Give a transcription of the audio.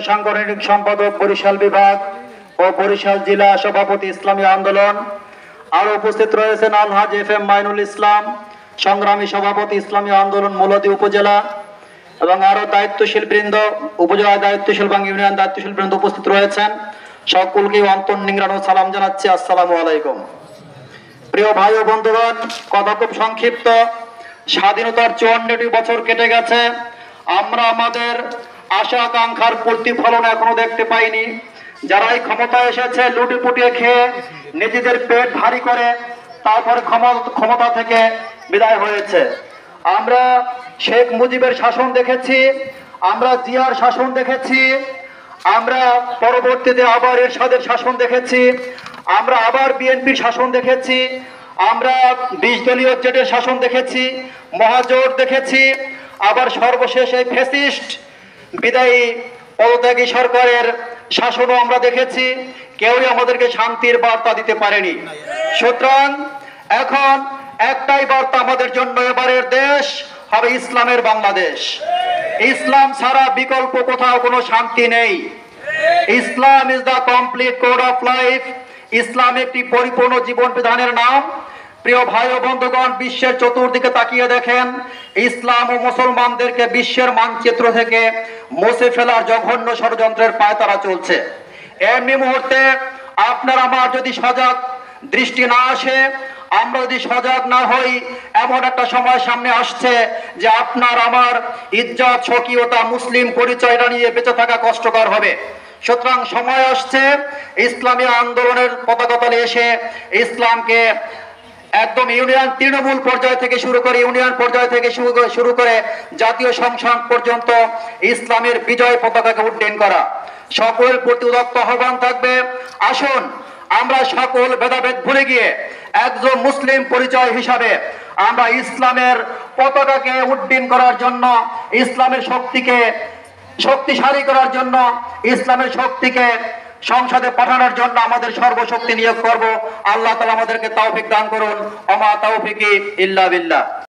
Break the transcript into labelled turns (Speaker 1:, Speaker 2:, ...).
Speaker 1: সাংগঠনিক সম্পাদক বরিশাল বিভাগ ও বরিশাল জেলা সভাপতি ইসলামী আন্দোলন। আরো উপস্থিত রয়েছেন আলহাজ FM মাইনুল ইসলাম, সংগ্রামী সভাপতি ইসলামী আন্দোলন মৌলদী উপজেলা, এবং আরো দায়িত্বশীল বৃন্দ, উপজেলা দায়িত্বশীল এবং ইউনিয়ন দায়িত্বশীল বৃন্দ উপস্থিত রয়েছেন। সকলকে অন্তর নিংড়ানো সালাম জানাচ্ছি, আসসালামু আলাইকুম। প্রিয় ভাই ও বন্ধুগণ, কথা খুব সংক্ষিপ্ত। স্বাধীনতার 54টি বছর কেটে গেছে, আমরা আমাদের আশা আকাঙ্ক্ষার প্রতিফলন এখনো দেখতে পাইনি। যারাই ক্ষমতায় এসেছে লুটে পুটিয়ে খেয়ে নিজেদের পেট ভারী করে তারপরে ক্ষমতা থেকে বিদায় হয়েছে। আমরা শেখ মুজিবের শাসন দেখেছি, আমরা জিয়ার শাসন দেখেছি, আমরা পরবর্তীতে আবার এরশাদের শাসন দেখেছি, আমরা আবার বিএনপির শাসন দেখেছি, আমরা 20 দলীয় জোটের শাসন দেখেছি, মহাজোট দেখেছি, আবার সর্বশেষ এই ফ্যাসিস্ট বিদায়ী পদত্যাগী সরকারের শাসনও আমরা দেখেছি। কেউই আমাদেরকে শান্তির বার্তা দিতে পারেনি। সুতরাং এখন একটাই বার্তা আমাদের জন্য, এবারের দেশ হবে ইসলামের বাংলাদেশ। ইসলাম ছাড়া বিকল্প কোথাও কোনো শান্তি নেই। Islam is the complete code of life. ইসলাম একটি পরিপূর্ণ জীবন বিধানের নাম। প্রিয় ভাই ও বন্ধুগণ, বিশ্বের চতুর্দিকে তাকিয়ে দেখেন, ইসলাম ও মুসলমানদেরকে বিশ্বের মানচিত্র থেকে মুছে ফেলার জঘন্য ষড়যন্ত্রের পায়তারা চলছে। এমনি মুহূর্তে আপনার আমার যদি সজাগ দৃষ্টি না আসে, আমরা যদি সজাগ না হই, এমন একটা সময় সামনে আসছে যে আপনার আমার ইজ্জত স্বকীয়তা মুসলিম পরিচয়টা নিয়ে বেঁচে থাকা কষ্টকর হবে। সুতরাং সময় আসছে ইসলামী আন্দোলনের পতাকা তলে এসে ইসলামকে একদম ইউনিয়ন তৃণমূল পর্যায় থেকে শুরু করে ইউনিয়ন পর্যায় থেকে শুরু করে জাতীয় সংসদ পর্যন্ত ইসলামের বিজয় পতাকাকে উড্ডীন করা। সকলের প্রতি উদাত্ত আহ্বান থাকবে, আসুন আমরা সকল ভেদাভেদ ভুলে গিয়ে একজন মুসলিম পরিচয় হিসাবে আমরা ইসলামের পতাকাকে উড্ডীন করার জন্য, ইসলামের শক্তিকে শক্তিশালী করার জন্য, ইসলামের শক্তিকে সংসদে পাঠানোর জন্য আমাদের সর্বশক্তি নিয়োগ করব। আল্লাহ তাআলা আমাদেরকে তৌফিক দান করুন। ওমা তৌফিকি ইল্লা বিল্লাহ।